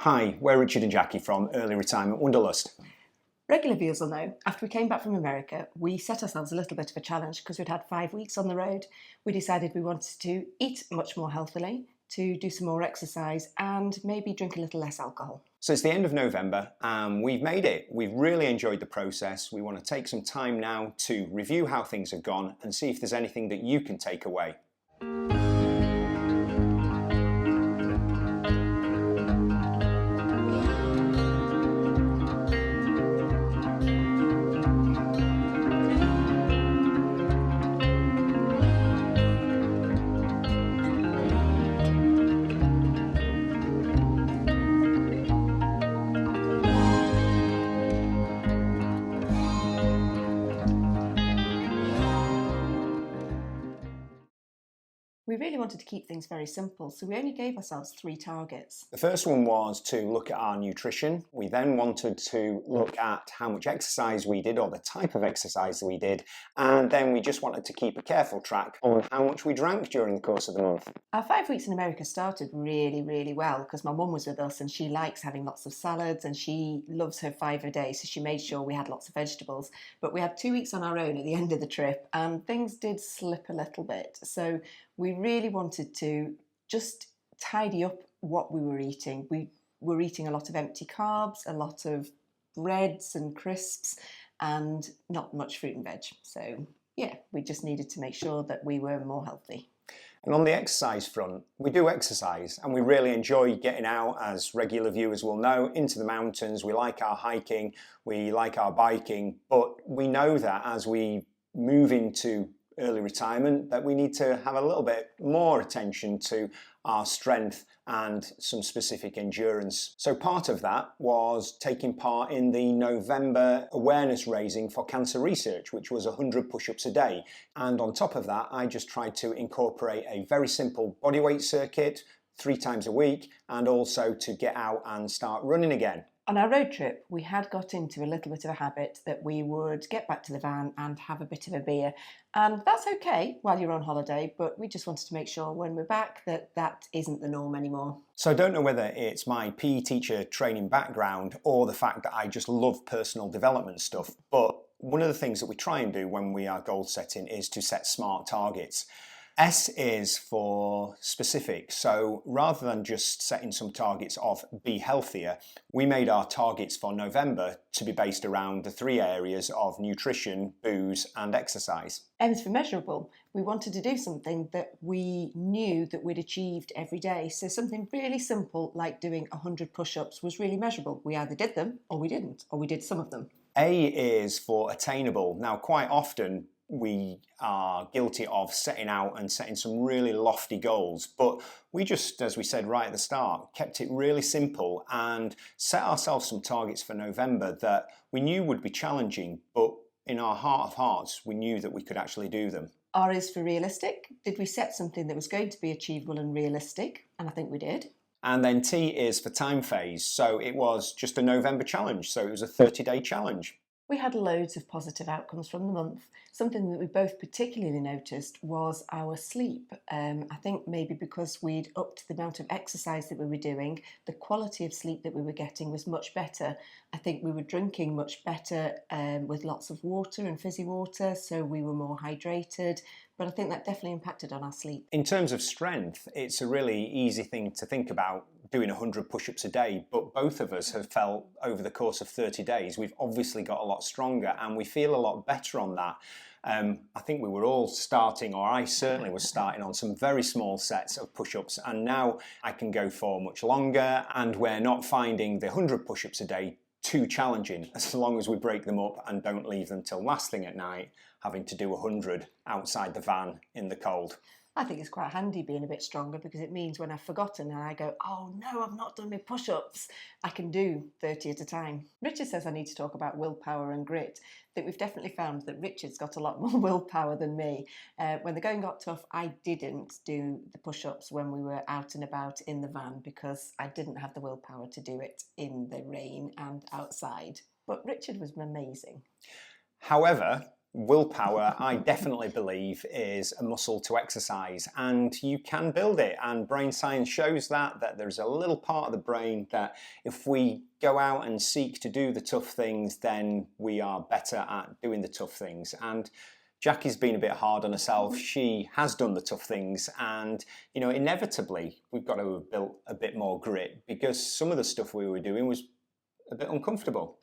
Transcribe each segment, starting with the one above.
Hi, we're Richard and Jackie from Early Retirement Wanderlust. Regular viewers will know, after we came back from America, we set ourselves a little bit of a challenge because we'd had 5 weeks on the road. We decided we wanted to eat much more healthily, to do some more exercise and maybe drink a little less alcohol. So it's the end of November and we've made it. We've really enjoyed the process. We want to take some time now to review how things have gone and see if there's anything that you can take away. We really wanted to keep things very simple, so we only gave ourselves 3 targets. The first one was to look at our nutrition. We then wanted to look at how much exercise we did or the type of exercise that we did. And then we just wanted to keep a careful track on how much we drank during the course of the month. Our 5 weeks in America started really well because my mum was with us and she likes having lots of salads and she loves her 5 a day, so she made sure we had lots of vegetables. But we had 2 weeks on our own at the end of the trip and things did slip a little bit. So we really wanted to just tidy up what we were eating. We were eating a lot of empty carbs, a lot of breads and crisps, and not much fruit and veg. So yeah, we just needed to make sure that we were more healthy. And on the exercise front, we do exercise and we really enjoy getting out, as regular viewers will know, into the mountains. We like our hiking, we like our biking, but we know that as we move into early retirement that we need to have a little bit more attention to our strength and some specific endurance. So part of that was taking part in the November awareness raising for cancer research, which was 100 push-ups a day. And on top of that, I just tried to incorporate a very simple bodyweight circuit 3 times a week and also to get out and start running again. On our road trip, we had got into a little bit of a habit that we would get back to the van and have a bit of a beer. And that's okay while you're on holiday, but we just wanted to make sure when we're back that that isn't the norm anymore. So I don't know whether it's my PE teacher training background or the fact that I just love personal development stuff, but one of the things that we try and do when we are goal setting is to set smart targets. S is for specific, so rather than just setting some targets of be healthier, we made our targets for November to be based around the 3 areas of nutrition, booze and exercise. M is for measurable. We wanted to do something that we knew that we'd achieved every day, so something really simple like doing 100 push-ups was really measurable. We either did them or we didn't, or we did some of them. A is for attainable. Now quite often we are guilty of setting out and setting some really lofty goals, but we just, as we said right at the start, kept it really simple and set ourselves some targets for November that we knew would be challenging, but in our heart of hearts we knew that we could actually do them. R is for realistic. Did we set something that was going to be achievable and realistic? And I think we did. And then T is for time phase, so it was just a November challenge, so it was a 30-day challenge. We had loads of positive outcomes from the month. Something that we both particularly noticed was our sleep. I think maybe because we'd upped the amount of exercise that we were doing, the quality of sleep that we were getting was much better. I think we were drinking much better with lots of water and fizzy water, so we were more hydrated. But I think that definitely impacted on our sleep. In terms of strength, it's a really easy thing to think about doing 100 push-ups a day, but both of us have felt over the course of 30 days, we've obviously got a lot stronger and we feel a lot better on that. I think we were all starting, or I certainly was starting on some very small sets of push-ups, and now I can go for much longer, and we're not finding the 100 push-ups a day too challenging as long as we break them up and don't leave them till last thing at night, having to do 100 outside the van in the cold. I think it's quite handy being a bit stronger because it means when I've forgotten and I go, oh no, I've not done my push-ups, I can do 30 at a time. Richard says I need to talk about willpower and grit. I think we've definitely found that Richard's got a lot more willpower than me. When the going got tough, I didn't do the push-ups when we were out and about in the van because I didn't have the willpower to do it in the rain and outside. But Richard was amazing. However, Willpower, I definitely believe, is a muscle to exercise, and you can build it. And brain science shows that there's a little part of the brain that if we go out and seek to do the tough things, then we are better at doing the tough things. And Jackie's been a bit hard on herself. She has done the tough things, and inevitably we've got to have built a bit more grit, because some of the stuff we were doing was a bit uncomfortable.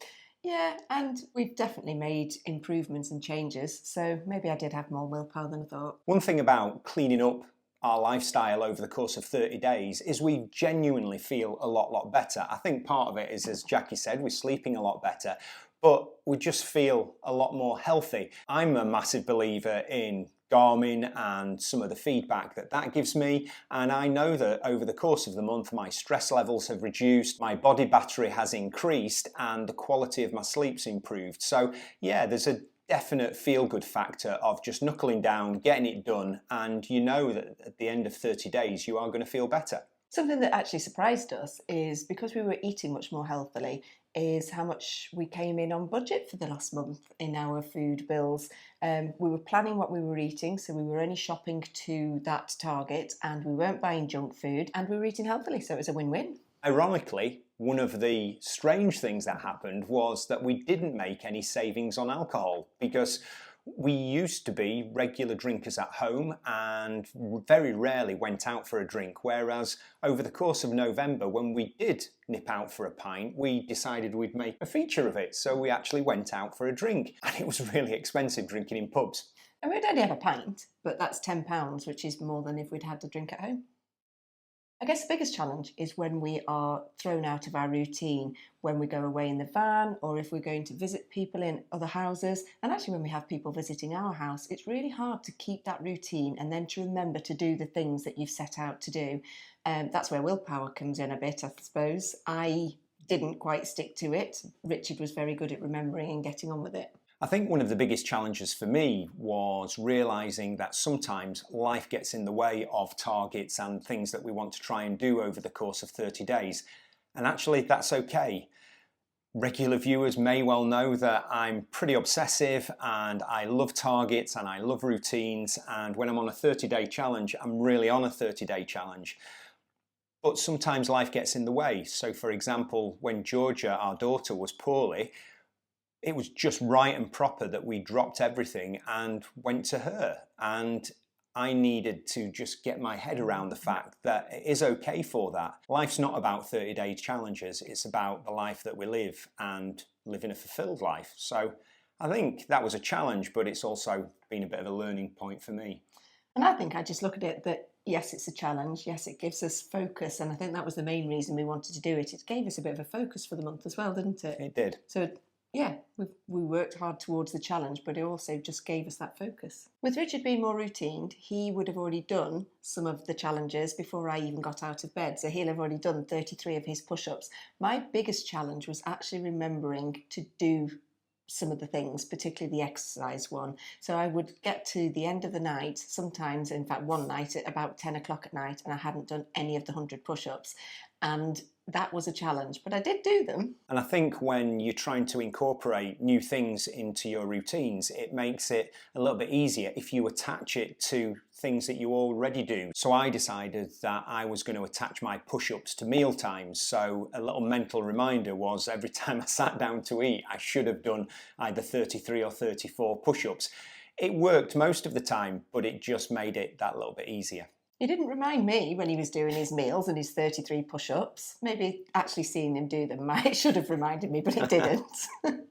Yeah, and we've definitely made improvements and changes, so maybe I did have more willpower than I thought. One thing about cleaning up our lifestyle over the course of 30 days is we genuinely feel a lot better. I think part of it is, as Jackie said, we're sleeping a lot better, but we just feel a lot more healthy. I'm a massive believer in Garmin and some of the feedback that gives me, and I know that over the course of the month my stress levels have reduced, my body battery has increased, and the quality of my sleep's improved. So yeah, there's a definite feel-good factor of just knuckling down, getting it done, and you know that at the end of 30 days you are going to feel better. Something that actually surprised us is, because we were eating much more healthily, is how much we came in on budget for the last month in our food bills. We were planning what we were eating, so we were only shopping to that target, and we weren't buying junk food, and we were eating healthily, so it was a win-win. Ironically, one of the strange things that happened was that we didn't make any savings on alcohol, because we used to be regular drinkers at home and very rarely went out for a drink, whereas over the course of November, when we did nip out for a pint, we decided we'd make a feature of it. So we actually went out for a drink, and it was really expensive drinking in pubs. And we'd only have a pint, but that's £10, which is more than if we'd had a drink at home. I guess the biggest challenge is when we are thrown out of our routine, when we go away in the van, or if we're going to visit people in other houses. And actually, when we have people visiting our house, it's really hard to keep that routine and then to remember to do the things that you've set out to do. That's where willpower comes in a bit, I suppose. I didn't quite stick to it. Richard was very good at remembering and getting on with it. I think one of the biggest challenges for me was realising that sometimes life gets in the way of targets and things that we want to try and do over the course of 30 days. And actually, that's okay. Regular viewers may well know that I'm pretty obsessive and I love targets and I love routines. And when I'm on a 30-day challenge, I'm really on a 30-day challenge. But sometimes life gets in the way. So for example, when Georgia, our daughter, was poorly, it was just right and proper that we dropped everything and went to her. And I needed to just get my head around the fact that it is okay for that. Life's not about 30-day challenges. It's about the life that we live and living a fulfilled life. So I think that was a challenge, but it's also been a bit of a learning point for me. And I think I just look at it that, yes, it's a challenge. Yes, it gives us focus. And I think that was the main reason we wanted to do it. It gave us a bit of a focus for the month as well, didn't it? It did. So yeah, we worked hard towards the challenge, but it also just gave us that focus. With Richard being more routined, he would have already done some of the challenges before I even got out of bed. So he'll have already done 33 of his push-ups. My biggest challenge was actually remembering to do some of the things, particularly the exercise one. So I would get to the end of the night, sometimes, in fact, one night at about 10 o'clock at night, and I hadn't done any of the 100 push-ups. And that was a challenge, but I did do them. And I think when you're trying to incorporate new things into your routines, it makes it a little bit easier if you attach it to things that you already do. So I decided that I was going to attach my push-ups to meal times. So a little mental reminder was every time I sat down to eat, I should have done either 33 or 34 push-ups. It worked most of the time, but it just made it that little bit easier. He didn't remind me when he was doing his meals and his 33 push-ups. Maybe actually seeing him do them might should have reminded me, but it didn't.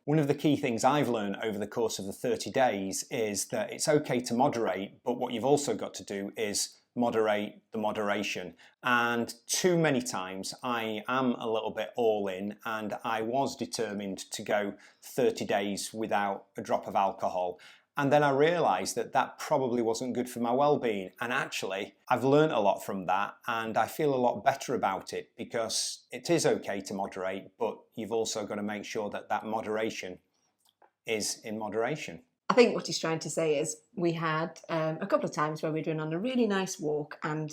One of the key things I've learned over the course of the 30 days is that it's okay to moderate, but what you've also got to do is moderate the moderation. And too many times I am a little bit all in, and I was determined to go 30 days without a drop of alcohol. And then I realised that that probably wasn't good for my well-being. And actually, I've learned a lot from that, and I feel a lot better about it, because it is okay to moderate, but you've also got to make sure that that moderation is in moderation. I think what he's trying to say is we had a couple of times where we'd been on a really nice walk and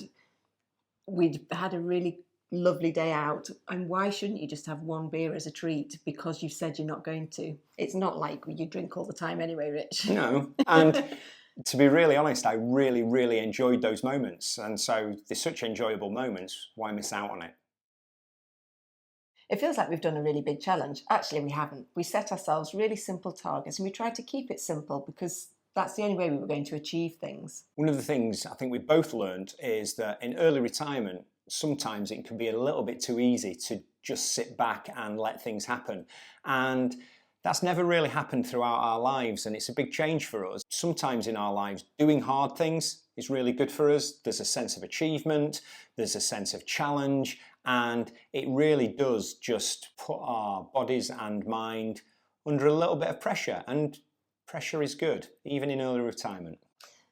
we'd had a really lovely day out. And why shouldn't you just have one beer as a treat because you've said you're not going to? It's not like you drink all the time anyway, Rich. No, and to be really honest, I really, really enjoyed those moments. And so they're such enjoyable moments. Why miss out on it? It feels like we've done a really big challenge. Actually, we haven't. We set ourselves really simple targets and we tried to keep it simple because that's the only way we were going to achieve things. One of the things I think we both learned is that in early retirement, sometimes it can be a little bit too easy to just sit back and let things happen. And that's never really happened throughout our lives, and it's a big change for us. Sometimes in our lives, doing hard things is really good for us. There's a sense of achievement, there's a sense of challenge, and it really does just put our bodies and mind under a little bit of pressure, and pressure is good, even in early retirement.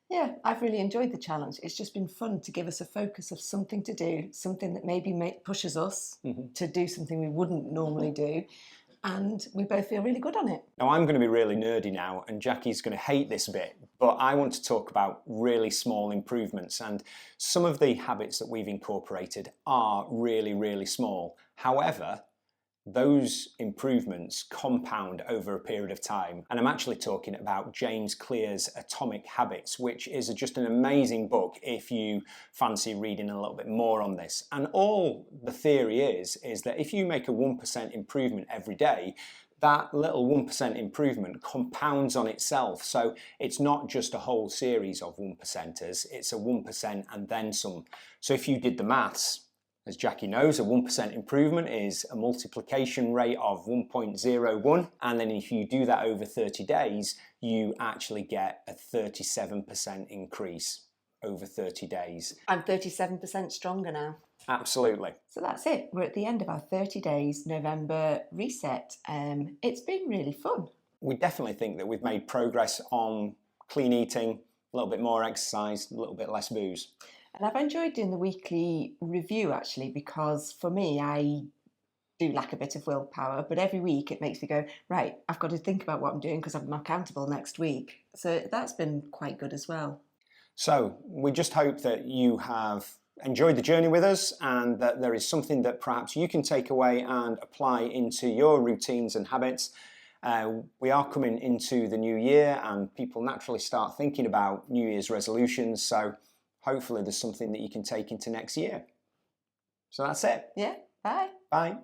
Yeah, I've really enjoyed the challenge. It's just been fun to give us a focus of something to do, something that maybe pushes us to do something we wouldn't normally do. And we both feel really good on it. Now I'm going to be really nerdy now, and Jackie's going to hate this bit, but I want to talk about really small improvements, and some of the habits that we've incorporated are really, really small. However, those improvements compound over a period of time, and I'm actually talking about James Clear's Atomic Habits, which is just an amazing book if you fancy reading a little bit more on this. And all the theory is that if you make a 1% improvement every day, that little 1% improvement compounds on itself. So it's not just a whole series of 1%ers, it's a 1% and then some. So if you did the maths, as Jackie knows, a 1% improvement is a multiplication rate of 1.01. And then if you do that over 30 days, you actually get a 37% increase over 30 days. I'm 37% stronger now. Absolutely. So that's it. We're at the end of our 30 days November reset. It's been really fun. We definitely think that we've made progress on clean eating, a little bit more exercise, a little bit less booze. And I've enjoyed doing the weekly review actually, because for me, I do lack a bit of willpower, but every week it makes me go, right, I've got to think about what I'm doing because I'm accountable next week. So that's been quite good as well. So we just hope that you have enjoyed the journey with us and that there is something that perhaps you can take away and apply into your routines and habits. We are coming into the new year and people naturally start thinking about New Year's resolutions. So hopefully there's something that you can take into next year. So that's it. Yeah, bye. Bye.